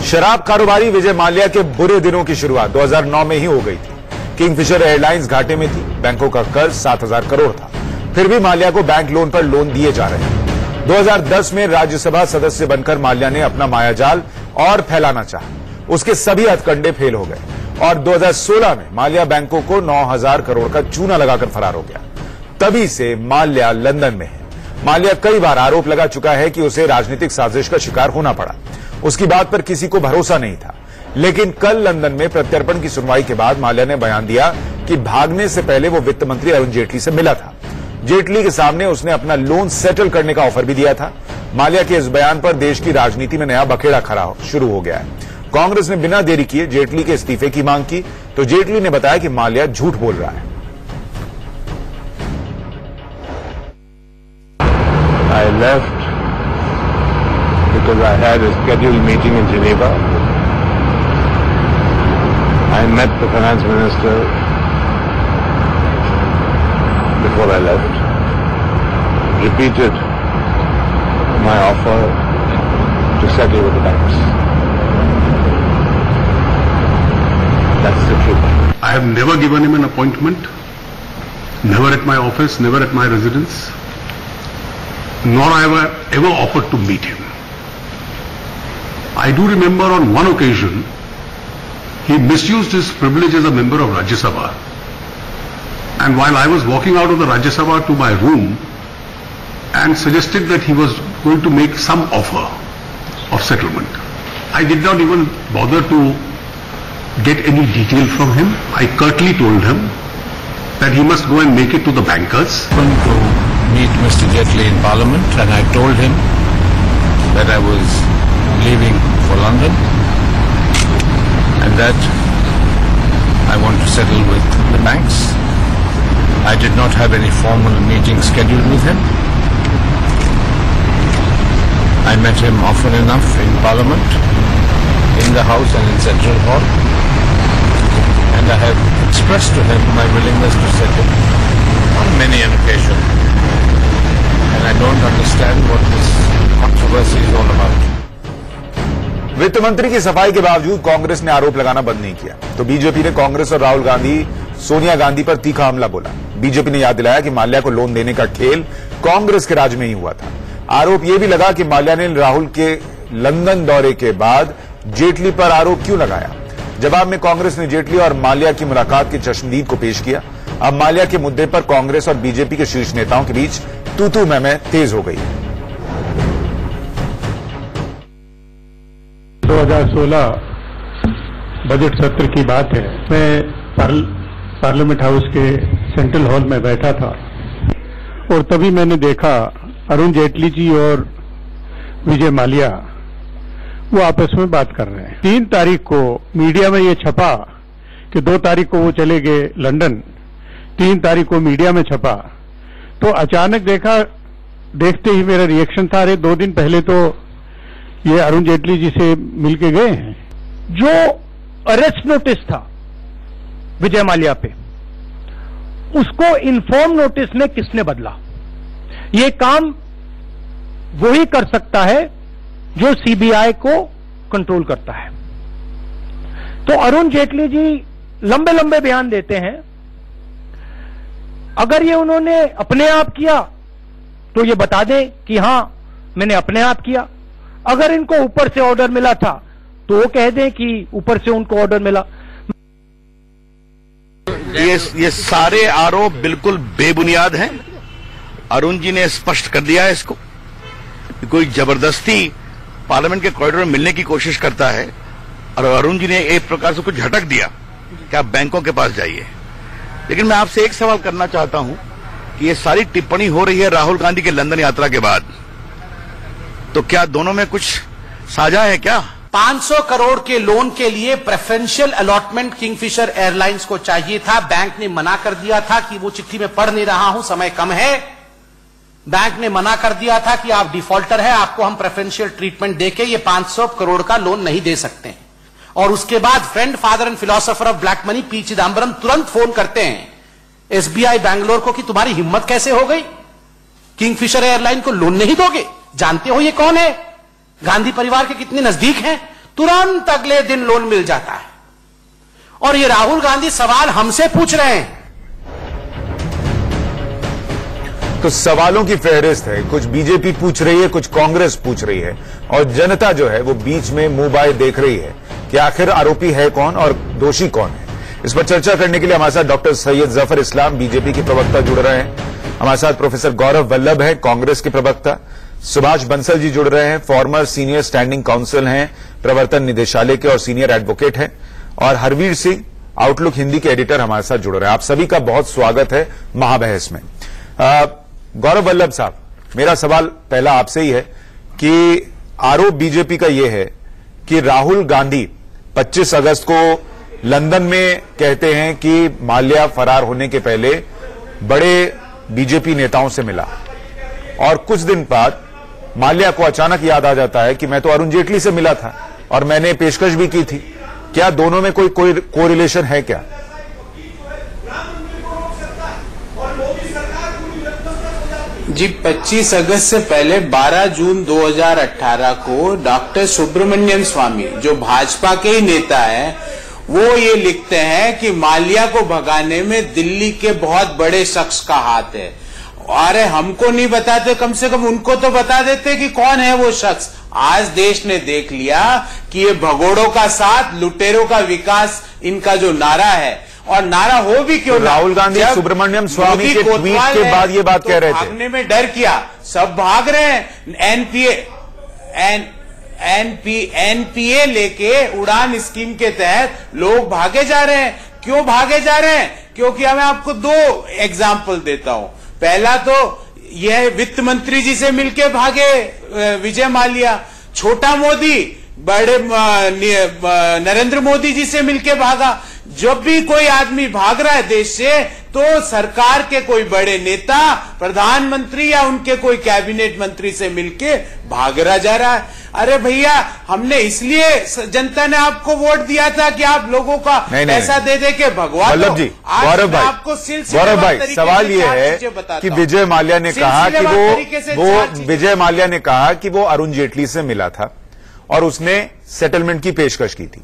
शराब कारोबारी विजय माल्या के बुरे दिनों की शुरुआत 2009 में ही हो गई थी। किंगफिशर एयरलाइंस घाटे में थी। बैंकों का कर्ज 7,000 करोड़ था। फिर भी माल्या को बैंक लोन पर लोन दिए जा रहे हैं। 2010 में राज्यसभा सदस्य बनकर माल्या ने अपना मायाजाल और फैलाना चाहा। उसके सभी हथकंडे फेल हो गए और 2016 में माल्या बैंकों को 9,000 करोड़ का चूना लगाकर फरार हो गया। तभी से माल्या लंदन में है। माल्या कई बार आरोप लगा चुका है कि उसे राजनीतिक साजिश का शिकार होना पड़ा। उसकी बात पर किसी को भरोसा नहीं था, लेकिन कल लंदन में प्रत्यर्पण की सुनवाई के बाद माल्या ने बयान दिया कि भागने से पहले वो वित्त मंत्री अरुण जेटली से मिला था। जेटली के सामने उसने अपना लोन सेटल करने का ऑफर भी दिया था। माल्या के इस बयान पर देश की राजनीति में नया बखेड़ा खड़ा शुरू हो गया है। कांग्रेस ने बिना देरी किए जेटली के इस्तीफे की मांग की, तो जेटली ने बताया कि माल्या झूठ बोल रहा है। I left because I had a scheduled meeting in Geneva. I met the finance minister before I left, repeated my offer to settle with the banks. That's the truth. I have never given him an appointment, never at my office, never at my residence, nor I have ever offered to meet him. I do remember on one occasion, he misused his privilege as a member of Rajya Sabha. And while I was walking out of the Rajya Sabha to my room and suggested that he was going to make some offer of settlement, I did not even bother to get any detail from him. I curtly told him that he must go and make it to the bankers. To meet Mr. Jetley in Parliament, and I told him that I was leaving for London and that I want to settle with the banks. I did not have any formal meeting scheduled with him. I met him often enough in Parliament, in the House and in Central Hall, and I have expressed to him my willingness to settle on many an occasion. And I don't understand what this controversy is all about. वित्त मंत्री की सफाई के बावजूद कांग्रेस ने आरोप लगाना बंद नहीं किया, तो बीजेपी ने कांग्रेस और राहुल गांधी, सोनिया गांधी पर तीखा हमला बोला। बीजेपी ने याद दिलाया कि माल्या को लोन देने का खेल कांग्रेस के राज में ही हुआ था। आरोप यह भी लगा कि माल्या ने राहुल के लंदन दौरे के बाद जेटली पर आरोप क्यों लगाया। जवाब में कांग्रेस ने जेटली और माल्या की मुलाकात के चश्मदीद को पेश किया। अब माल्या के मुद्दे पर कांग्रेस और बीजेपी के शीर्ष नेताओं के बीच तू-तू मैं तेज हो गई है। 2016 बजट सत्र की बात है। मैं पार्लियामेंट हाउस के सेंट्रल हॉल में बैठा था और तभी मैंने देखा अरुण जेटली जी और विजय माल्या वो आपस में बात कर रहे हैं। 3 तारीख को मीडिया में ये छपा कि 2 तारीख को वो चले गए लंदन, 3 तारीख को मीडिया में छपा। तो अचानक देखते ही मेरा रिएक्शन था, अरे 2 दिन पहले तो ये अरुण जेटली जी से मिलके गए हैं। जो अरेस्ट नोटिस था विजय माल्या पे, उसको इन्फॉर्म नोटिस में किसने बदला? ये काम वही कर सकता है जो सीबीआई को कंट्रोल करता है। तो अरुण जेटली जी लंबे लंबे बयान देते हैं। अगर ये उन्होंने अपने आप किया तो ये बता दें कि हां मैंने अपने आप किया। अगर इनको ऊपर से ऑर्डर मिला था तो वो कह दें कि ऊपर से उनको ऑर्डर मिला। ये सारे आरोप बिल्कुल बेबुनियाद हैं। अरुण जी ने स्पष्ट कर दिया है इसको कि कोई जबरदस्ती पार्लियामेंट के कॉरिडोर में मिलने की कोशिश करता है, और अरुण जी ने एक प्रकार से कुछ झटक दिया कि आप बैंकों के पास जाइए। लेकिन मैं आपसे एक सवाल करना चाहता हूं कि ये सारी टिप्पणी हो रही है राहुल गांधी के लंदन यात्रा के बाद, तो क्या दोनों में कुछ साझा है क्या? 500 करोड़ के लोन के लिए प्रेफरेंशियल अलॉटमेंट किंगफिशर एयरलाइंस को चाहिए था। बैंक ने मना कर दिया था कि वो चिट्ठी में पढ़ नहीं रहा हूं, समय कम है। बैंक ने मना कर दिया था कि आप डिफॉल्टर है, आपको हम प्रेफरेंशियल ट्रीटमेंट देके ये 500 करोड़ का लोन नहीं दे सकते। और उसके बाद friend, father and philosopher of black money P Chidambaram तुरंत फोन करते हैं एसबीआई बैंगलोर को कि तुम्हारी हिम्मत कैसे हो गई, किंगफिशर एयरलाइन को लोन नहीं दोगे? जानते हो ये कौन है? गांधी परिवार के कितने नजदीक हैं? तुरंत अगले दिन लोन मिल जाता है। और ये राहुल गांधी सवाल हमसे पूछ रहे हैं। तो सवालों की फहरिस्त है, कुछ बीजेपी पूछ रही है, कुछ कांग्रेस पूछ रही है, और जनता जो है वो बीच में मुंह बाए देख रही है कि आखिर आरोपी है कौन और दोषी कौन है। इस पर चर्चा करने के लिए हमारे साथ डॉक्टर सैयद जफर इस्लाम बीजेपी के प्रवक्ता जुड़ रहे हैं, हमारे साथ प्रोफेसर गौरव वल्लभ है कांग्रेस के प्रवक्ता, सुभाष बंसल जी जुड़ रहे हैं, फॉर्मर सीनियर स्टैंडिंग काउंसिल हैं, प्रवर्तन निदेशालय के और सीनियर एडवोकेट हैं, और हरवीर सिंह आउटलुक हिंदी के एडिटर हमारे साथ जुड़ रहे हैं। आप सभी का बहुत स्वागत है महाबहस में। गौरव वल्लभ साहब, मेरा सवाल पहला आपसे ही है कि आरोप बीजेपी का यह है कि राहुल गांधी 25 अगस्त को लंदन में कहते हैं कि माल्या फरार होने के पहले बड़े बीजेपी नेताओं से मिला, और कुछ दिन बाद माल्या को अचानक याद आ जाता है कि मैं तो अरुण जेटली से मिला था और मैंने पेशकश भी की थी। क्या दोनों में कोई कोरिलेशन है क्या? जी, 25 अगस्त से पहले 12 जून 2018 को डॉक्टर सुब्रमण्यम स्वामी, जो भाजपा के ही नेता हैं, वो ये लिखते हैं कि माल्या को भगाने में दिल्ली के बहुत बड़े शख्स का हाथ है। अरे हमको नहीं बताते, कम से कम उनको तो बता देते कि कौन है वो शख्स। आज देश ने देख लिया कि ये भगोड़ों का साथ, लुटेरों का विकास, इनका जो नारा है, और नारा हो भी क्यों, तो राहुल गांधी सुब्रमण्यम स्वामी के ट्वीट के बाद ये बात कह रहे थे। भागने में डर किया, सब भाग रहे हैं। एनपीए लेके उड़ान स्कीम के तहत लोग भागे जा रहे हैं। क्यों भागे जा रहे हैं? क्योंकि मैं आपको 2 एग्जाम्पल देता हूं। पहला तो यह वित्त मंत्री जी से मिलके भागे विजय माल्या, छोटा मोदी बड़े नरेंद्र मोदी जी से मिलके भागा। जब भी कोई आदमी भाग रहा है देश से, तो सरकार के कोई बड़े नेता, प्रधानमंत्री या उनके कोई कैबिनेट मंत्री से मिलके भागरा जा रहा है। अरे भैया, हमने इसलिए जनता ने आपको वोट दिया था कि आप लोगों का पैसा दे दे के भगवा दो। जी, गौरव भाई, सवाल ये है कि विजय माल्या ने कहा कि वो अरुण जेटली से मिला था और उसने सेटलमेंट की पेशकश की थी।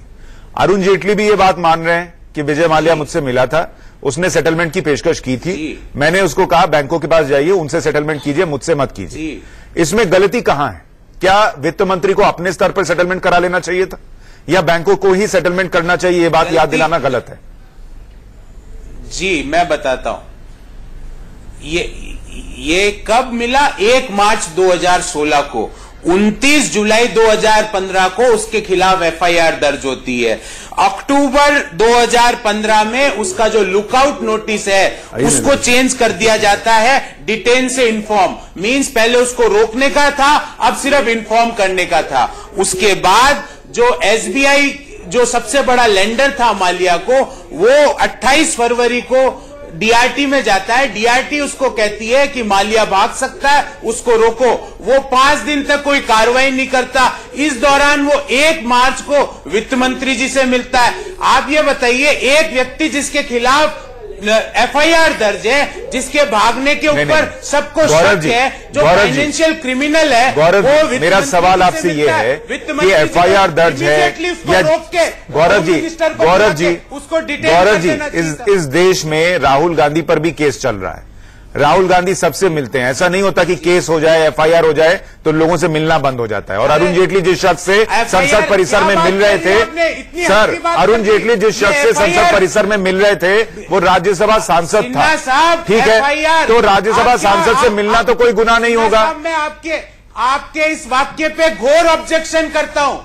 अरुण जेटली भी ये बात मान रहे हैं कि विजय माल्या मुझसे मिला था, उसने सेटलमेंट की पेशकश की थी, मैंने उसको कहा बैंकों के पास जाइए, उनसे सेटलमेंट कीजिए, मुझसे मत कीजिए। इसमें गलती कहां है? क्या वित्त मंत्री को अपने स्तर पर सेटलमेंट करा लेना चाहिए था, या बैंकों को ही सेटलमेंट करना चाहिए? ये बात याद दिलाना गलत है। जी, मैं बताता हूं। ये कब मिला? 1 मार्च 2016 को। 29 जुलाई 2015 को उसके खिलाफ एफआईआर दर्ज होती है। अक्टूबर 2015 में उसका जो लुकआउट नोटिस है उसको चेंज कर दिया जाता है, डिटेन से इन्फॉर्म। मींस पहले उसको रोकने का था, अब सिर्फ इन्फॉर्म करने का था। उसके बाद जो एसबीआई, जो सबसे बड़ा लेंडर था माल्या को, वो 28 फरवरी को डीआरटी में जाता है। डीआरटी उसको कहती है कि माल्या भाग सकता है, उसको रोको। वो 5 दिन तक कोई कार्रवाई नहीं करता। इस दौरान वो 1 मार्च को वित्त मंत्री जी से मिलता है। आप ये बताइए, एक व्यक्ति जिसके खिलाफ एफआईआर दर्ज है, जिसके भागने के ऊपर सबको शक है, जो फाइनेंशियल क्रिमिनल है, वो मेरा सवाल आपसे ये है कि एफआईआर दर्ज है या गौरव जी इस देश में राहुल गांधी पर भी केस चल रहा है। राहुल गांधी सबसे मिलते हैं, ऐसा नहीं होता कि केस हो जाए, एफआईआर हो जाए तो लोगों से मिलना बंद हो जाता है। और अरुण जेटली जिस शख्स से संसद परिसर में मिल रहे थे, सर, अरुण जेटली जिस शख्स से संसद परिसर में मिल रहे थे वो राज्यसभा सांसद था, ठीक है? तो राज्यसभा सांसद से मिलना तो कोई गुनाह नहीं होगा। मैं आपके इस वाक्य पे घोर ऑब्जेक्शन करता हूं,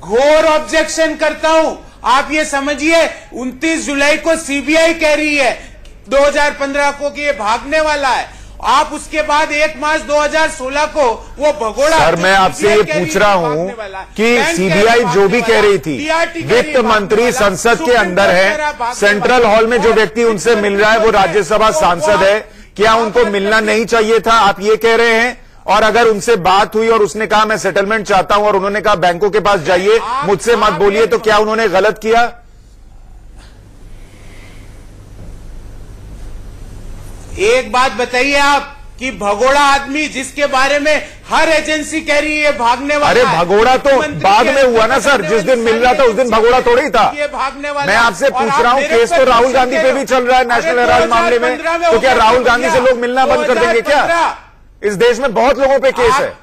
घोर ऑब्जेक्शन करता हूं। आप ये समझिए, 29 जुलाई को सीबीआई कह रही है 2015 को कि ये भागने वाला है। आप उसके बाद 1 मार्च 2016 को वो भगोड़ा। सर, मैं आपसे ये पूछ रहा हूं कि सीबीआई जो भी कह रही थी, वित्त मंत्री संसद के अंदर है, सेंट्रल हॉल में जो व्यक्ति उनसे मिल रहा है वो राज्यसभा सांसद है, क्या उनको मिलना नहीं चाहिए था? आप ये कह रहे हैं। और अगर उनसे बात हुई और उसने कहा मैं सेटलमेंट चाहता हूं और उन्होंने कहा बैंकों के पास जाइए, मुझसे मत बोलिए, तो क्या उन्होंने गलत किया? एक बात बताइए आप कि भगोड़ा आदमी जिसके बारे में हर एजेंसी कह रही है भागने वाला अरे भगोड़ा तो बाद में हुआ ना सर, जिस दिन मिल रहा था उस दिन भगोड़ा थोड़ा ही था। ये भागने वाला। मैं आपसे पूछ रहा हूँ, केस तो राहुल गांधी पे भी चल रहा है नेशनल हेराल्ड मामले में, तो क्या राहुल गांधी से लोग मिलना बंद कर देंगे क्या? इस देश में बहुत लोगों पे केस है।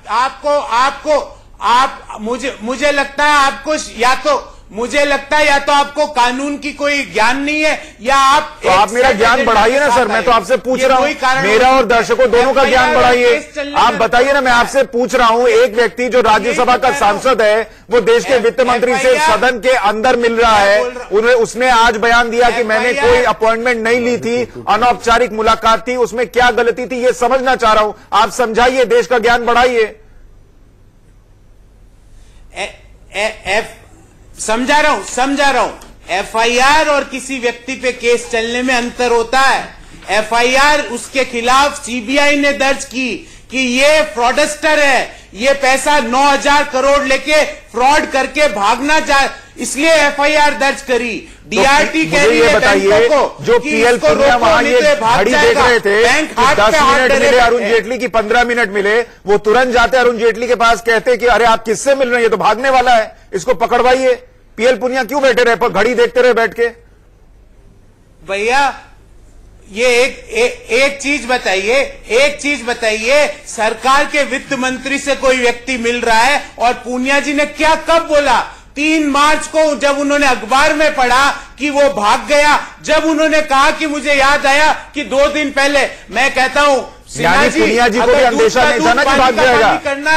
मुझे लगता है आपको या तो आपको कानून की कोई ज्ञान नहीं है, या तो आप मेरा ज्ञान बढ़ाइए ना सर। मैं तो आपसे पूछ रहा हूँ, मेरा और दर्शकों दोनों का ज्ञान बढ़ाइए। आप बताइए ना, मैं आपसे पूछ रहा हूँ, एक व्यक्ति जो राज्यसभा का सांसद है वो देश के वित्त मंत्री से सदन के अंदर मिल रहा है, उसने आज बयान दिया कि मैंने कोई अपॉइंटमेंट नहीं ली थी, अनौपचारिक मुलाकात थी, उसमें क्या गलती थी ये समझना चाह रहा हूं। आप समझाइए, देश का ज्ञान बढ़ाइए। समझा रहा हूं। एफआईआर और किसी व्यक्ति पे केस चलने में अंतर होता है। एफआईआर उसके खिलाफ सीबीआई ने दर्ज की कि ये फ्रॉडस्टर है, ये पैसा 9,000 करोड़ लेके फ्रॉड करके भागना चाह, इसलिए एफआईआर दर्ज करी। डीआरटी कह रही है बैंकों को जो पीएल पुनिया वहां ये घड़ी देख रहे थे, 10 मिनट मिले अरुण जेटली की 15 मिनट मिले, वो तुरंत जाते अरुण जेटली के पास, कहते कि अरे आप किससे मिल रहे हैं, ये तो भागने वाला है, इसको पकड़वाइए। पीएल पुनिया क्यों बैठे रहे, घड़ी देखते रहे बैठ के? भैया ये एक चीज बताइए, सरकार के वित्त मंत्री से कोई व्यक्ति मिल रहा है और पूनिया जी ने क्या कब बोला? 3 मार्च को जब उन्होंने अखबार में पढ़ा कि वो भाग गया, जब उन्होंने कहा कि मुझे याद आया कि 2 दिन पहले, मैं कहता हूं पुनिया जी को भी अंदेशा नहीं था ना कि भाग जाएगा,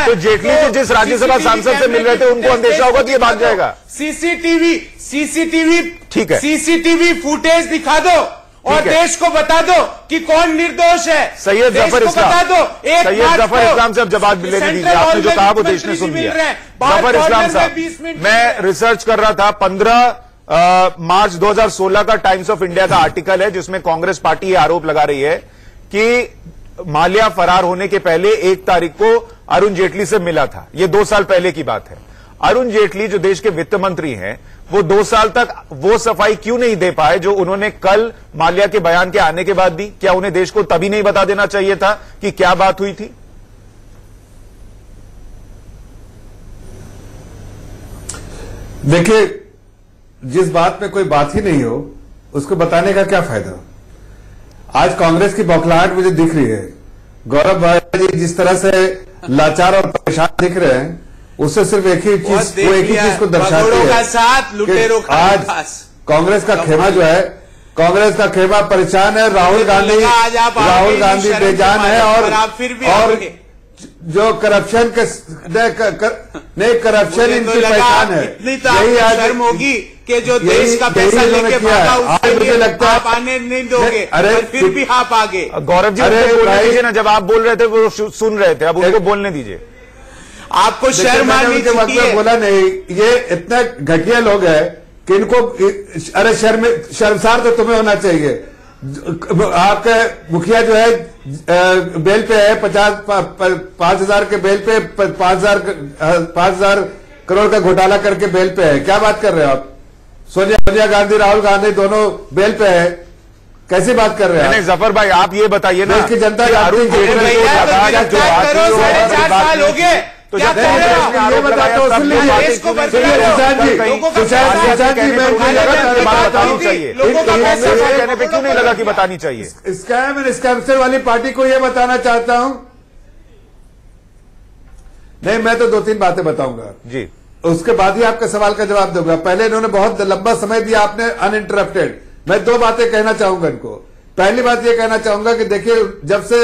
तो जेटली जो जिस राज्यसभा सांसद से मिल रहे थे उनको अंदेशा होगा कि ये भाग जाएगा। सीसीटीवी ठीक है, सीसीटीवी फुटेज दिखा दो और देश को बता दो कि कौन निर्दोष है। सैयद जफर इस्लाम, सैयद जफर इस्लाम से अब जवाब लेने दीजिए। आपने जो कहा वो देश ने सुन लिया। जफर इस्लाम साहब, मैं रिसर्च कर रहा था, 15 मार्च 2016 का टाइम्स ऑफ इंडिया का आर्टिकल है जिसमें कांग्रेस पार्टी ये आरोप लगा रही है कि माल्या फरार होने के पहले 1 तारीख को अरुण जेटली से मिला था। ये 2 साल पहले की बात है। अरुण जेटली जो देश के वित्त मंत्री हैं, वो 2 साल तक वो सफाई क्यों नहीं दे पाए जो उन्होंने कल माल्या के बयान के आने के बाद दी? क्या उन्हें देश को तभी नहीं बता देना चाहिए था कि क्या बात हुई थी? देखिए, जिस बात में कोई बात ही नहीं हो उसको बताने का क्या फायदा? आज कांग्रेस की बौखलाहट मुझे दिख रही है। गौरव भाई जी जिस तरह से लाचार और परेशान दिख रहे हैं, उससे सिर्फ एक ही चीज को दर्शाती है कि आज कांग्रेस का खेमा जो है, कांग्रेस का खेमा परेशान है। राहुल गांधी बेजान है और जो करप्शन के करप्शन इनकी पहचान है। यही आज शर्म होगी कि जो देश का पैसा लेके भागा उसके लिए लगता है आप आने नहीं दोगे, अरे फिर भी आप आगे। गौरव जी बोलने दीजिए ना, जब आप बोल रहे थे वो सुन रहे थे, अब उनको बोलने दीजिए। आपको शर्म आनी चाहिए। बोला नहीं, ये इतने घटिया लोग हैं कि इनको, अरे शर्मसार तो तुम्हें होना चाहिए। आपके मुखिया जो है बेल पे है, 5,000 के बेल पे, 5,000 करोड़ का घोटाला करके बेल पे है। क्या बात कर रहे हो आप? सोनिया गांधी, राहुल गांधी दोनों बेल पे है, कैसी बात कर रहे हैं? नहीं जफर भाई, आप ये बताइए ना, इसकी जनता अरुण जेटली हो गए तो क्या ये बताते हो? सुन लीजिए सुशांत जी, मैं बतानी चाहिए, कहने पे क्यों नहीं लगा कि बतानी चाहिए? स्कैम एंड स्कैमस्टर वाली पार्टी को ये बताना चाहता हूं। नहीं, मैं तो 2-3 बातें बताऊंगा जी, उसके बाद ही आपके सवाल का जवाब दूंगा। पहले इन्होंने बहुत लंबा समय दिया आपने अनइंटरप्टेड। मैं 2 बातें कहना चाहूंगा इनको। पहली बात यह कहना चाहूंगा कि देखिए, जब से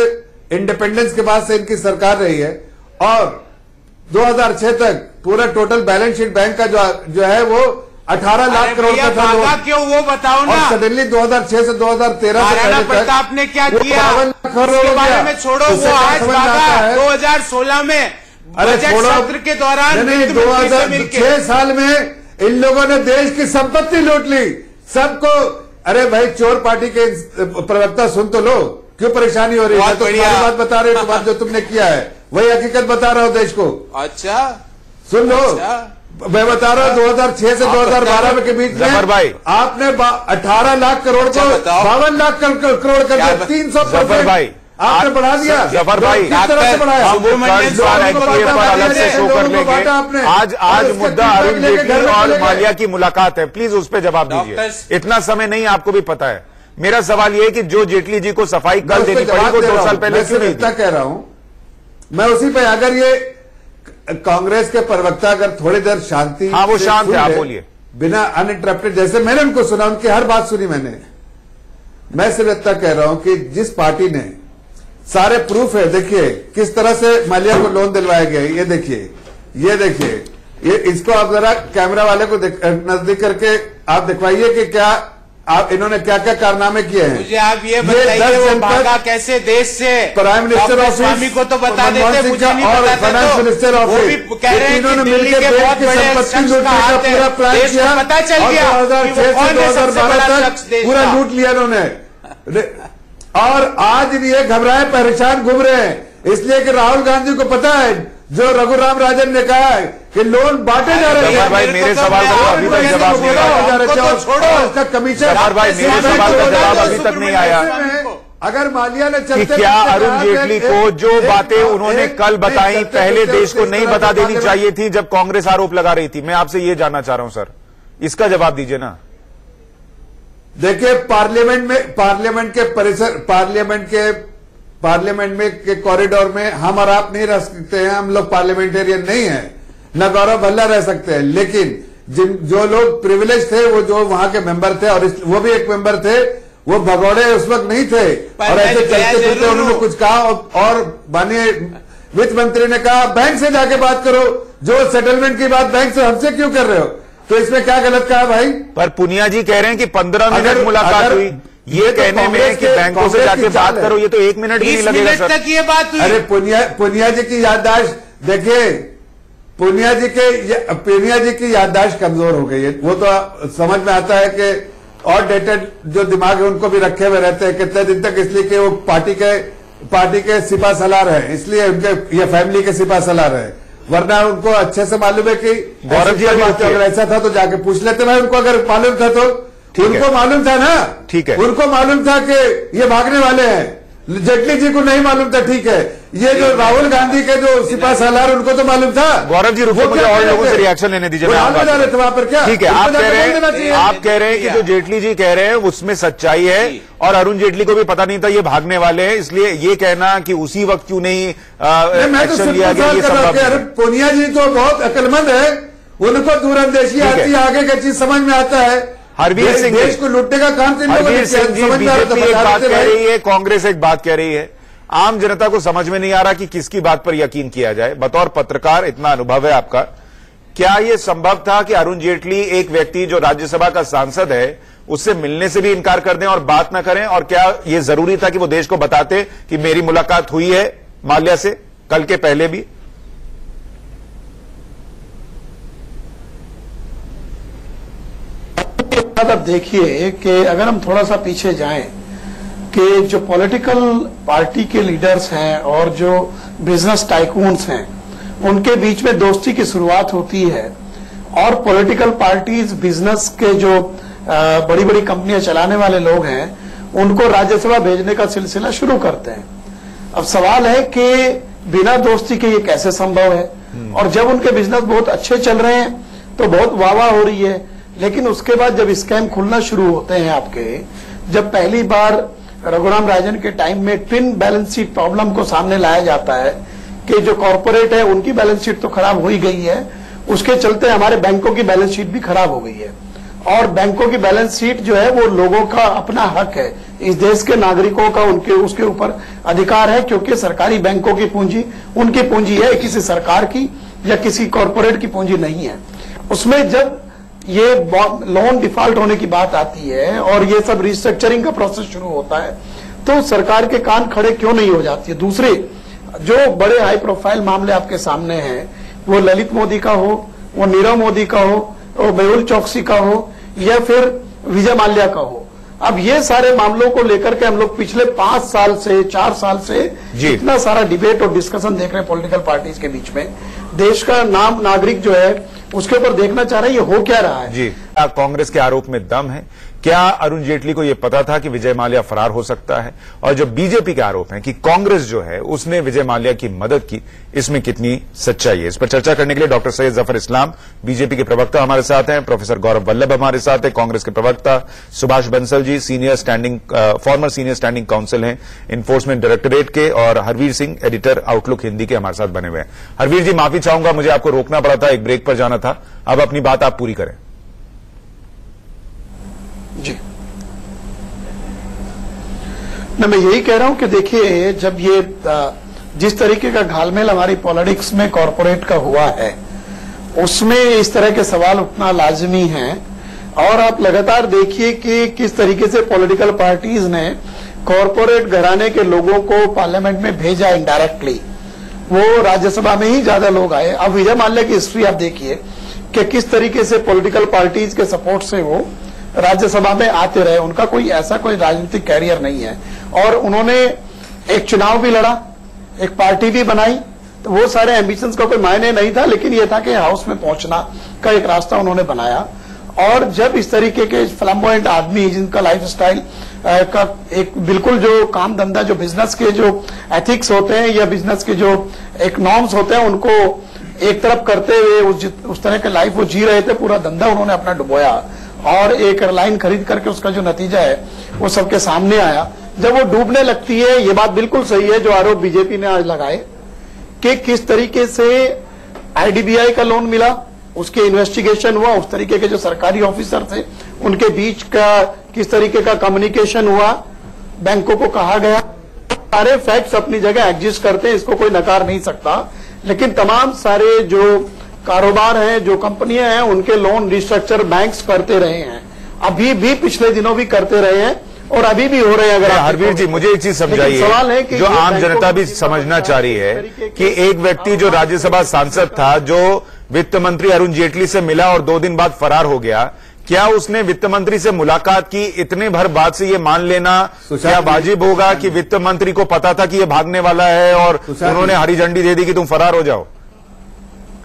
इंडिपेंडेंस के बाद से इनकी सरकार रही है और 2006 तक पूरा टोटल बैलेंस शीट बैंक का जो है वो 18 लाख करोड़ का था। क्यों वो बताओ ना। और सडनली 2006 से 2013 से महाराणा प्रताप ने क्या किया उसके बारे में छोड़ो, वो आज भागा 2016 में बजट सत्र के दौरान 2006 साल में इन लोगों ने देश की संपत्ति लूट ली सबको। अरे भाई, चोर पार्टी के प्रवक्ता सुन तो लो, क्यों परेशानी हो रही है? तो बात बता रहे हो, बात जो तुमने किया है वही हकीकत बता रहा हूं देश को। अच्छा सुन लो, मैं बता रहा हूं 2006 से 2012 के बीच में भाई आपने 18 लाख करोड़ को 52 लाख करोड़ कर दिया। 300% आपने बढ़ा दिया। जफर भाई, किस तरह से बढ़ाया? कर्ज पर एनपीए पर अलग से शो कर लेंगे। आज मुद्दा अरुण जेटली और माल्या की मुलाकात है, प्लीज उस पर जवाब दीजिए। इतना समय नहीं, आपको भी पता है। मेरा सवाल यह है कि जो जेटली जी को सफाई कल देनी पड़ी वो 2 साल पहले क्यों नहीं दी? कह रहा हूं मैं उसी पे, अगर ये कांग्रेस के प्रवक्ता अगर थोड़ी देर शांति, हाँ वो शांत है, आप बोलिए, बिना अनइंटरप्टेड, जैसे मैंने उनको सुना, उनकी हर बात सुनी मैंने। मैं सिर्फ इतना कह रहा हूं कि जिस पार्टी ने सारे प्रूफ है, देखिए किस तरह से माल्या को लोन दिलवाया गया, ये देखिए, ये देखिए, ये इसको आप जरा कैमरा वाले को नजदीक करके आप दिखवाइए कि क्या आप इन्होंने क्या क्या कारनामे किए हैं। मुझे आप ये बताइए वो भागा कैसे देश से? प्राइम मिनिस्टर ऑफिस, स्वामी को तो बता देते, मुझे नहीं और बताते। फाइनेंस मिनिस्टर ऑफिस, वो भी कह रहे हैं कि दिल्ली के बहुत बड़े शख्स का हाथ है, देश को पता चल गया 2006 से 2012 तक पूरा लूट लिया इन्होंने। और आज ये घबराए परेशान घूम रहे हैं इसलिए कि राहुल गांधी को पता है जो रघुराम राजन ने कहा है कि लोन बांटे जा रहे हैं। भाई मेरे सवाल का अभी तक जवाब नहीं आया। छोड़ो इसका कमीशन, भाई मेरे सवाल का जवाब अभी तक नहीं आया। अगर माल्या ने कि क्या अरुण जेटली को जो बातें उन्होंने कल बताई पहले देश को नहीं बता देनी चाहिए थी जब कांग्रेस आरोप लगा रही थी? मैं आपसे ये जानना चाह रहा हूं सर, इसका जवाब दीजिए ना। देखिए पार्लियामेंट के परिसर, पार्लियामेंट में के कॉरिडोर में हम और आप नहीं रह सकते हैं, हम लोग पार्लियामेंटेरियन नहीं है, न गौरव भल्ला रह सकते हैं, लेकिन जो लोग प्रिविलेज थे, वो जो वहां के मेंबर थे, और वो भी एक मेंबर थे, वो भगौड़े उस वक्त नहीं थे, और ऐसे चलते चलते उन्होंने कुछ कहा, और माननीय वित्त मंत्री ने कहा बैंक से जाके बात करो, जो सेटलमेंट की बात बैंक से हमसे क्यों कर रहे हो? तो इसमें क्या गलत कहा भाई? पर पुनिया जी कह रहे हैं कि 15 मिनट मुलाकात हुई, ये कहने में कि बैंकों से जाके बात करो, ये तो 1 मिनट भी नहीं लगेगा सर। तक ये बात हुई। अरे पुनिया जी की याददाश्त देखिए, पुनिया जी की याददाश्त कमजोर हो गई है। वो तो समझ में आता है कि और डेटेड जो दिमाग है उनको भी रखे हुए रहते हैं कितने दिन तक, इसलिए कि वो पार्टी के सिपा सलार है, इसलिए उनके ये फैमिली के सिपा सलार है, वरना उनको अच्छे से मालूम है कि गौरव जी अगर ऐसा था तो जाके पूछ लेते भाई, उनको अगर मालूम था तो उनको मालूम था ना, ठीक है, उनको मालूम था कि ये भागने वाले हैं। जेटली जी को नहीं मालूम था, ठीक है, ये जो राहुल गांधी के जो सिपा सालार उनको तो मालूम था। गौरव जी रुको, मुझे और लोगों से रिएक्शन लेने दीजिए। वहां पर क्या ठीक है, आप कह रहे हैं कि जो जेटली जी कह रहे हैं उसमें सच्चाई है, और अरुण जेटली को भी पता नहीं था ये भागने वाले हैं, इसलिए ये कहना कि उसी वक्त क्यों नहीं एक्शन लिया गया, ये संभव नहीं। पुनिया जी तो बहुत अक्लमंद है, उनको दूरंदेशी आती है, आगे का चीज समझ में आता है। हरवीर सिंह देश को लूटने का काम हरवीर सिंह जी बीजेपी एक बात कह रही है, कांग्रेस एक बात कह रही है, आम जनता को समझ में नहीं आ रहा कि किसकी बात पर यकीन किया जाए। बतौर पत्रकार इतना अनुभव है आपका, क्या यह संभव था कि अरुण जेटली एक व्यक्ति जो राज्यसभा का सांसद है उससे मिलने से भी इनकार कर दें और बात न करें? और क्या यह जरूरी था कि वो देश को बताते कि मेरी मुलाकात हुई है माल्या से कल के पहले भी? अब देखिए कि अगर हम थोड़ा सा पीछे जाएं कि जो पॉलिटिकल पार्टी के लीडर्स हैं और जो बिजनेस टाइकून्स हैं उनके बीच में दोस्ती की शुरुआत होती है, और पॉलिटिकल पार्टीज बिजनेस के जो बड़ी बड़ी कंपनियां चलाने वाले लोग हैं उनको राज्यसभा भेजने का सिलसिला शुरू करते हैं। अब सवाल है कि बिना दोस्ती के ये कैसे संभव है? और जब उनके बिजनेस बहुत अच्छे चल रहे हैं तो बहुत वाहवाह हो रही है, लेकिन उसके बाद जब स्कैम खुलना शुरू होते हैं आपके, जब पहली बार रघुराम राजन के टाइम में ट्विन बैलेंस शीट प्रॉब्लम को सामने लाया जाता है कि जो कॉर्पोरेट है उनकी बैलेंस शीट तो खराब हो ही गई है, उसके चलते हमारे बैंकों की बैलेंस शीट भी खराब हो गई है, और बैंकों की बैलेंस शीट जो है वो लोगों का अपना हक है, इस देश के नागरिकों का उसके ऊपर अधिकार है, क्योंकि सरकारी बैंकों की पूंजी उनकी पूंजी है, किसी सरकार की या किसी कॉर्पोरेट की पूंजी नहीं है। उसमें जब ये लोन डिफॉल्ट होने की बात आती है और ये सब रिस्ट्रक्चरिंग का प्रोसेस शुरू होता है तो सरकार के कान खड़े क्यों नहीं हो जाती है? दूसरे जो बड़े हाई प्रोफाइल मामले आपके सामने हैं, वो ललित मोदी का हो, वो नीरव मोदी का हो, वो मेहुल चौकसी का हो, या फिर विजय माल्या का हो, अब ये सारे मामलों को लेकर के हम लोग पिछले 5 साल से 4 साल से इतना सारा डिबेट और डिस्कशन देख रहे हैं पॉलिटिकल पार्टीज के बीच में। देश का नाम नागरिक जो है उसके ऊपर देखना चाह रहे हैं ये हो क्या रहा है। जी, कांग्रेस के आरोप में दम है? क्या अरुण जेटली को यह पता था कि विजय माल्या फरार हो सकता है? और जो बीजेपी के आरोप हैं कि कांग्रेस जो है उसने विजय माल्या की मदद की, इसमें कितनी सच्चाई है? इस पर चर्चा करने के लिए डॉक्टर सैयद जफर इस्लाम बीजेपी के प्रवक्ता हमारे साथ हैं, प्रोफेसर गौरव वल्लभ हमारे साथ हैं, कांग्रेस के प्रवक्ता Subhash Bansal ji farmer senior standing council हैं इन्फोर्समेंट डायरेक्टोरेट के, और हरवीर सिंह एडिटर आउटलुक हिंदी के हमारे साथ बने हुए हैं। हरवीर जी, माफी चाहूंगा, मुझे आपको रोकना पड़ा था, एक ब्रेक पर जाना था, अब अपनी बात आप पूरी करें। जी, मैं यही कह रहा हूं कि देखिए, जब ये जिस तरीके का घालमेल हमारी पॉलिटिक्स में कॉरपोरेट का हुआ है, उसमें इस तरह के सवाल उठना लाजमी है। और आप लगातार देखिए कि किस तरीके से पॉलिटिकल पार्टीज ने कॉरपोरेट घराने के लोगों को पार्लियामेंट में भेजा इनडायरेक्टली। वो राज्यसभा में ही ज्यादा लोग आए। अब विजय माल्या की हिस्ट्री आप देखिए कि किस तरीके से पॉलिटिकल पार्टीज के सपोर्ट से वो राज्यसभा में आते रहे। उनका कोई ऐसा कोई राजनीतिक कैरियर नहीं है, और उन्होंने एक चुनाव भी लड़ा, एक पार्टी भी बनाई, तो वो सारे एम्बिशंस का कोई मायने नहीं था, लेकिन ये था कि हाउस में पहुंचना का एक रास्ता उन्होंने बनाया। और जब इस तरीके के फ्लैम्बॉयंट आदमी जिनका लाइफस्टाइल का एक बिल्कुल जो काम धंधा, जो बिजनेस के जो एथिक्स होते हैं या बिजनेस के जो एक नॉर्म्स होते हैं, उनको एक तरफ करते हुए उस तरह के लाइफ वो जी रहे थे, पूरा धंधा उन्होंने अपना डुबोया, और एक एयरलाइन खरीद करके उसका जो नतीजा है वो सबके सामने आया। जब वो डूबने लगती है, ये बात बिल्कुल सही है जो आरोप बीजेपी ने आज लगाए कि किस तरीके से आईडीबीआई का लोन मिला, उसके इन्वेस्टिगेशन हुआ, उस तरीके के जो सरकारी ऑफिसर थे उनके बीच का किस तरीके का कम्युनिकेशन हुआ, बैंकों को कहा गया, सारे फैक्ट्स अपनी जगह एग्जिस्ट करते हैं, इसको कोई नकार नहीं सकता। लेकिन तमाम सारे जो कारोबार हैं, जो कंपनियां हैं, उनके लोन रिस्ट्रक्चर बैंक्स करते रहे हैं, अभी भी पिछले दिनों भी करते रहे हैं और अभी भी हो रहे हैं। अगर हरवीर जी, मुझे एक चीज समझाइए, सवाल है कि जो आम जनता भी समझना चाह रही है कि एक व्यक्ति जो राज्यसभा सांसद था, जो वित्त मंत्री अरुण जेटली से मिला और 2 दिन बाद फरार हो गया, क्या उसने वित्त मंत्री से मुलाकात की? इतने भर बाद से ये मान लेना क्या वाजिब होगा कि वित्त मंत्री को पता था कि ये भागने वाला है और उन्होंने हरी झंडी दे दी कि तुम फरार हो जाओ?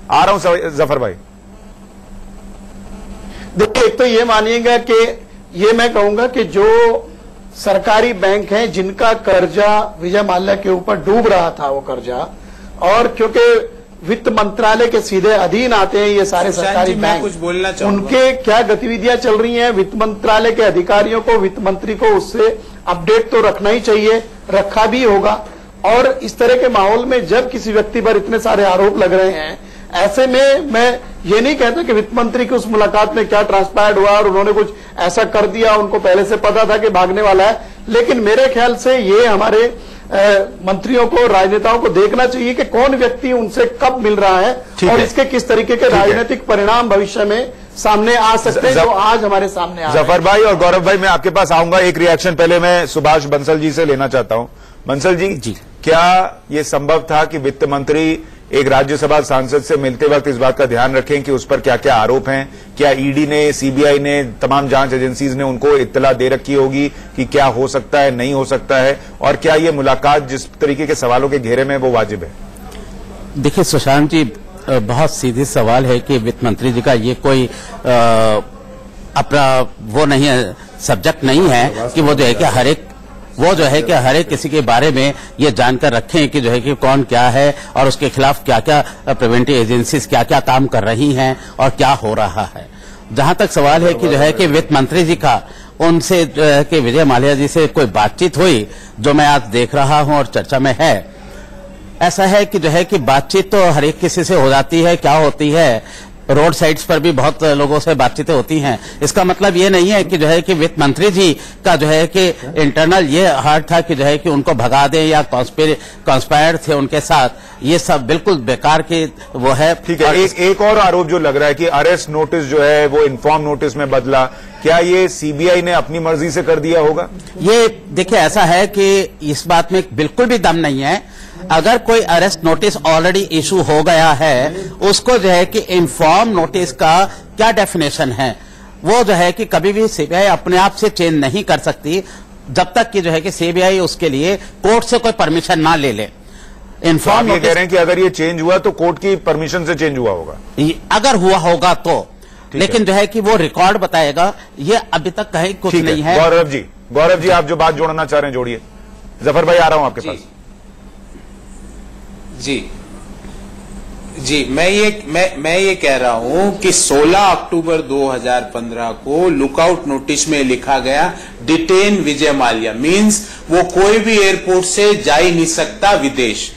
आ रहा हूं जफर भाई। देखिए, एक तो ये मानिएगा कि ये मैं कहूंगा कि जो सरकारी बैंक हैं जिनका कर्जा विजय माल्या के ऊपर डूब रहा था, वो कर्जा, और क्योंकि वित्त मंत्रालय के सीधे अधीन आते हैं ये सारे सरकारी बैंक, कुछ बोलना चाहूंगा। उनके क्या गतिविधियां चल रही हैं, वित्त मंत्रालय के अधिकारियों को, वित्त मंत्री को उससे अपडेट तो रखना ही चाहिए, रखा भी होगा। और इस तरह के माहौल में जब किसी व्यक्ति पर इतने सारे आरोप लग रहे हैं, ऐसे में मैं ये नहीं कहता कि वित्त मंत्री की उस मुलाकात में क्या ट्रांसपायर्ड हुआ और उन्होंने कुछ ऐसा कर दिया, उनको पहले से पता था कि भागने वाला है। लेकिन मेरे ख्याल से ये हमारे मंत्रियों को, राजनेताओं को देखना चाहिए कि कौन व्यक्ति उनसे कब मिल रहा है और इसके किस तरीके के राजनीतिक परिणाम भविष्य में सामने आ सकते हैं, जो आज हमारे सामने आ रहे हैं। जफर भाई और गौरव भाई, मैं आपके पास आऊंगा। एक रिएक्शन पहले मैं सुभाष बंसल जी से लेना चाहता हूं। बंसल जी, क्या यह संभव था कि वित्त मंत्री एक राज्यसभा सांसद से मिलते वक्त इस बात का ध्यान रखें कि उस पर क्या क्या आरोप हैं? क्या ईडी ने, सीबीआई ने, तमाम जांच एजेंसीज ने उनको इत्तला दे रखी होगी कि क्या हो सकता है, नहीं हो सकता है? और क्या ये मुलाकात जिस तरीके के सवालों के घेरे में वो वाजिब है? देखिए सुशांत जी, बहुत सीधे सवाल है कि वित्त मंत्री जी का ये कोई अपना वो नहीं है, सब्जेक्ट नहीं है कि वो जो है कि हर एक किसी के बारे में ये जानकर रखें कि जो है कि कौन क्या है और उसके खिलाफ क्या क्या प्रिवेंटिव एजेंसीज क्या क्या काम कर रही हैं और क्या हो रहा है। जहां तक सवाल है कि जो है कि वित्त मंत्री जी का उनसे जो है कि विजय माल्या जी से कोई बातचीत हुई, जो मैं आज देख रहा हूं और चर्चा में है, ऐसा है कि जो है कि बातचीत तो हर एक किसी से हो जाती है। क्या होती है, रोड साइड्स पर भी बहुत लोगों से बातचीतें होती हैं। इसका मतलब ये नहीं है कि जो है कि वित्त मंत्री जी का जो है कि इंटरनल ये हार्ट था कि जो है कि उनको भगा दें या कॉन्स्पायर थे उनके साथ, ये सब बिल्कुल बेकार की वो है। ठीक है, एक और आरोप जो लग रहा है कि अरेस्ट नोटिस जो है वो इन्फॉर्म नोटिस में बदला, क्या ये सीबीआई ने अपनी मर्जी से कर दिया होगा? ये देखिए, ऐसा है कि इस बात में बिल्कुल भी दम नहीं है। अगर कोई अरेस्ट नोटिस ऑलरेडी इशू हो गया है, उसको जो है कि इन्फॉर्म नोटिस का क्या डेफिनेशन है, वो जो है कि कभी भी सीबीआई अपने आप से चेंज नहीं कर सकती जब तक कि जो है कि सीबीआई उसके लिए कोर्ट से कोई परमिशन ना ले ले। इन्फॉर्म नोटिस कह रहे हैं कि अगर ये चेंज हुआ तो कोर्ट की परमिशन से चेंज हुआ होगा। अगर हुआ होगा तो लेकिन जो है कि वो रिकॉर्ड बताएगा, ये अभी तक कहीं कुछ नहीं है। गौरव जी आप जो बात जोड़ना चाह रहे हैं जोड़िए। जफर भाई आ रहा हूं आपके पास। जी मैं ये कह रहा हूं कि 16 अक्टूबर 2015 को लुकआउट नोटिस में लिखा गया डिटेन विजय माल्या, मींस वो कोई भी एयरपोर्ट से जा ही नहीं सकता विदेश।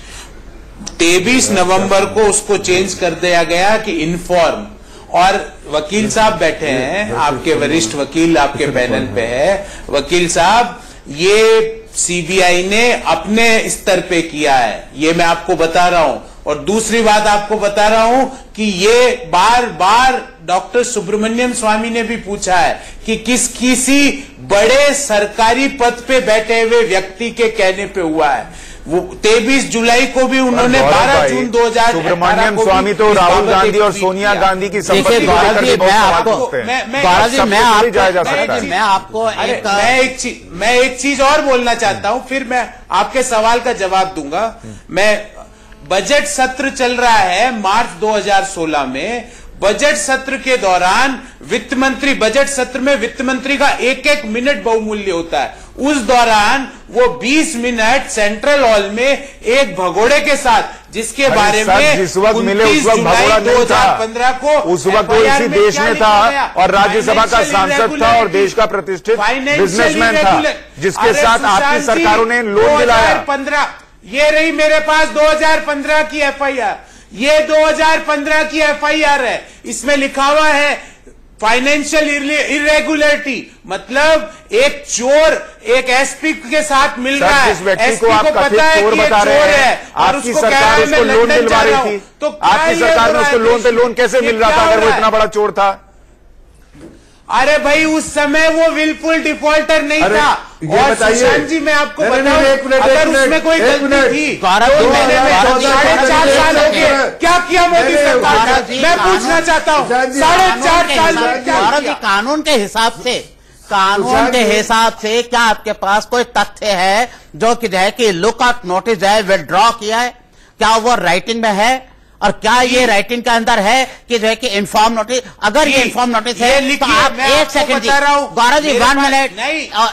23 नवंबर को उसको चेंज कर दिया गया कि इन्फॉर्म, और वकील साहब बैठे हैं, आपके वरिष्ठ वकील आपके पैनल पे है। वकील साहब, ये सीबीआई ने अपने स्तर पे किया है, ये मैं आपको बता रहा हूं। और दूसरी बात आपको बता रहा हूं कि ये बार बार डॉक्टर सुब्रमण्यम स्वामी ने भी पूछा है कि किसी बड़े सरकारी पद पे बैठे हुए व्यक्ति के कहने पे हुआ है। वो 23 जुलाई को भी उन्होंने 12 जून 2018 सुब्रमण्यम स्वामी तो राहुल गांधी और सोनिया गांधी की संपत्ति को लेकर के बहुत सवाल पूछते हैं। मैं एक चीज और बोलना चाहता हूं, फिर मैं आपके सवाल का जवाब दूंगा। मैं बजट सत्र चल रहा है मार्च 2016 में। बजट सत्र के दौरान बजट सत्र में वित्त मंत्री का एक एक मिनट बहुमूल्य होता है। उस दौरान वो 20 मिनट सेंट्रल हॉल में एक भगोड़े के साथ, जिसके बारे में जिस वक्त मिले उस वक्त भगोड़ा नहीं था, को उस वक्त वो इसी देश में था और राज्यसभा का सांसद था और देश का प्रतिष्ठित बिजनेसमैन था, जिसके साथ आपकी सरकारों ने लोन दिलाया। 2015 ये रही मेरे पास 2015 की एफआईआर, ये 2015 की एफआईआर है। इसमें लिखा हुआ है फाइनेंशियल इरेगुलरिटी, मतलब एक चोर एक एसपी के साथ मिल रहा है। एसपी को पता है कि ये चोर है और उसको कह रहा है मैं लंदन जा रहा हूं। तो आपकी सरकार में उसको लोन पे लोन कैसे मिल रहा था अगर वो इतना बड़ा चोर था? अरे भाई उस समय वो विलफुल डिफॉल्टर नहीं था। और सुशांत जी मैं आपको बताऊं, अगर उसमें कोई गलती थी तो मैंने 4.5 साल हो गए, क्या किया मोदी सरकार ने? मैं पूछना चाहता हूं 4.5 साल में क्या किया? कानून के हिसाब से क्या आपके पास कोई तथ्य है जो कि जो है कि लुकआउट नोटिस जो है विथड्रॉ किया है? क्या वो राइटिंग में है? और क्या ये राइटिंग के अंदर है कि जो है कि इन्फॉर्म नोटिस? अगर ये इन्फॉर्म नोटिस है तो आप एक सेकंड जी गौरव जी 1 मिनट,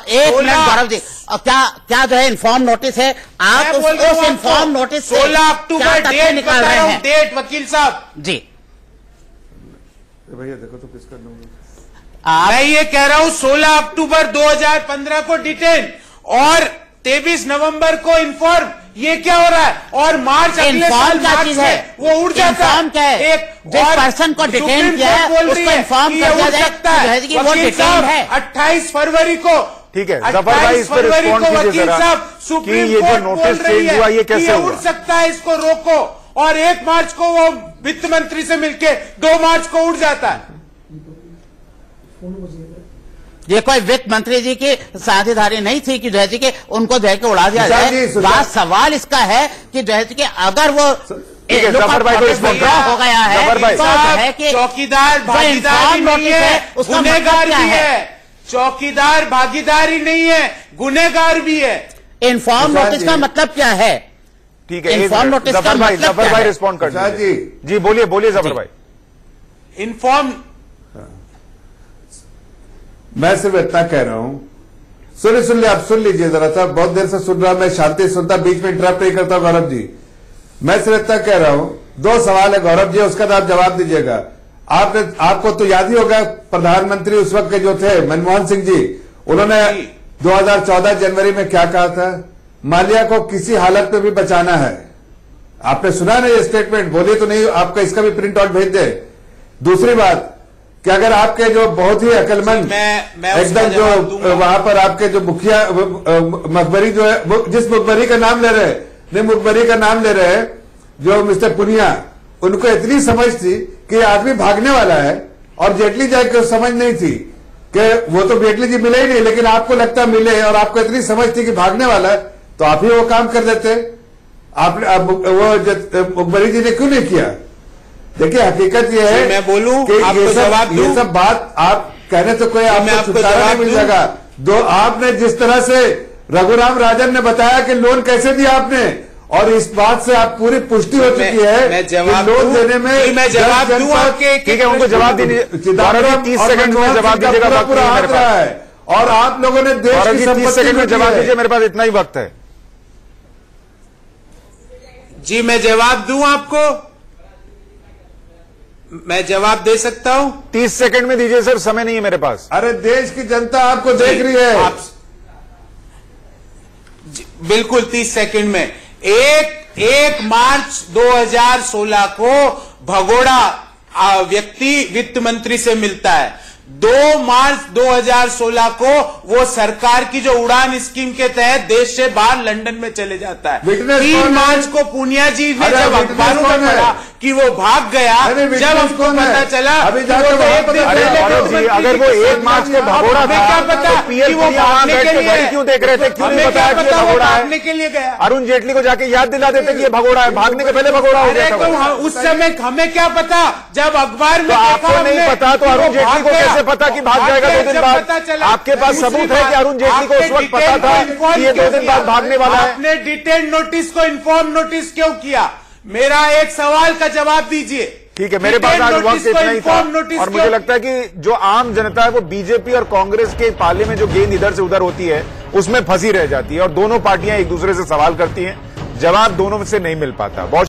1 मिनट गौरव जी, क्या जो है इन्फॉर्म नोटिस है? आप उस इन्फॉर्म नोटिस से 16 अक्टूबर डेट निकाल रहे हैं। डेट वकील साहब जी, भैया देखो तो किसका मैं ये कह रहा हूं 16 अक्टूबर 2015 को डिटेन और 23 नवंबर को इन्फॉर्म। ये क्या हो रहा है? और मार्च अगले साल मार्च है वो उड़ जाता है। एक जिस पर्सन को डिटेन किया है उसको इन्फॉर्म कर दिया जाता है कि वो डिटेन है। 28 फरवरी को, ठीक है जफर भाई इस पर रिस्पॉन्ड कीजिए जरा कि ये जो नोटिस चेंज हुआ ये कैसे हुआ? उड़ सकता है, इसको रोको। और 1 मार्च को वो वित्त मंत्री से मिलके 2 मार्च को उड़ जाता है। ये कोई वित्त मंत्री जी की साझेदारी नहीं थी कि जो है कि उनको जो है कि उड़ा दिया जाए। बात सवाल इसका है कि जो है कि अगर वो हो गया है तो है कि चौकीदार भागीदारी नहीं है, गुनहगार भी है। चौकीदार भागीदारी नहीं है, गुनहगार भी है। इन्फॉर्म नोटिस का मतलब क्या है? ठीक है, इन्फॉर्म नोटिस का मतलब जफर भाई रिस्पॉन्ड कर जी बोलिए जफर भाई। इन्फॉर्म मैं सिर्फ इतना कह रहा हूं, सुन ले आप सुन लीजिए जरा सा, बहुत देर से सुन रहा, मैं शांति सुनता, बीच में इंटरप्ट नहीं करता गौरव जी। मैं सिर्फ इतना कह रहा हूं, 2 सवाल है गौरव जी, उसका तो आप जवाब दीजिएगा। आपको तो याद ही होगा प्रधानमंत्री उस वक्त के जो थे मनमोहन सिंह जी, उन्होंने 2014 जनवरी में क्या कहा था? माल्या को किसी हालत में भी बचाना है। आपने सुना ना ये स्टेटमेंट? बोलिए तो नहीं, आपका इसका भी प्रिंट आउट भेज दे। दूसरी बात कि अगर आपके जो बहुत ही अकलमंद एकदम जो वहां पर आपके जो मुखिया मकबरी जो है, जिस मुखबरी का नाम ले रहे हैं जो मिस्टर पुनिया, उनको इतनी समझ थी कि आदमी भागने वाला है और जेटली जाके समझ नहीं थी कि वो तो जेटली जी मिले ही नहीं, लेकिन आपको लगता मिले और आपको इतनी समझ थी कि भागने वाला है, तो आप ही वो काम कर देते। आपने वो मुखबरी जी ने क्यों नहीं किया? देखिए हकीकत ये है, मैं बोलूं कि ये सब बात आप कहने तो कोई आपको छुटकारा नहीं मिल जाएगा। आपने जिस तरह से रघुराम राजन ने बताया कि लोन कैसे दिया आपने, और इस बात से आप पूरी पुष्टि हो चुकी है मैं जवाब कि लोन देने में मैं जवाब दूं आपके ठीक है, उनको जवाब दीजिए। 30 सेकंड में जवाब दीजिएगा, पूरा हाथ रहा है और आप लोगों ने देश की 30 सेकंड में जवाब दीजिए, मेरे पास इतना ही वक्त है। जी मैं जवाब दूं आपको, मैं जवाब दे सकता हूं। 30 सेकंड में दीजिए सर, समय नहीं है मेरे पास। अरे देश की जनता आपको देख रही है। आप बिल्कुल 30 सेकंड में। 1 मार्च 2016 को भगोड़ा व्यक्ति वित्त मंत्री से मिलता है। 2 मार्च 2016 को वो सरकार की जो उड़ान स्कीम के तहत देश से बाहर लंदन में चले जाता है। 3 मार्च को पूनिया जी ने जब अखबारों में पढ़ा कि वो भाग गया, जब हमको पता चला अगर वो 1 मार्च को भगोड़ा था, क्या पता कि वो भागने के लिए क्यों देख रहे थे, क्यों नहीं बताया कि ये भगोड़ा है? भागने के लिए गया। अरुण जेटली को जाके याद दिला देते कि ये भगोड़ा है, भागने के पहले भगोड़ा हो गया था। उस समय हमें क्या पता, जब अखबार में आपको नहीं पता तो अरुण जेटली को कैसे पता कि भाग जाएगा 2 दिन बाद? आपके पास सबूत है कि अरुण जेटली को उस वक्त पता था कि ये 2 दिन बाद भागने वाला है? आपने डिटेल नोटिस को इन्फॉर्म नोटिस क्यों किया? मेरा एक सवाल का जवाब दीजिए। ठीक है, मेरे पास आज वक्त इतना ही था और मुझे लगता है कि जो आम जनता है वो बीजेपी और कांग्रेस के पाले में जो गेंद इधर से उधर होती है उसमें फंसी रह जाती है और दोनों पार्टियां एक दूसरे से सवाल करती हैं, जवाब दोनों से नहीं मिल पाता। बहुत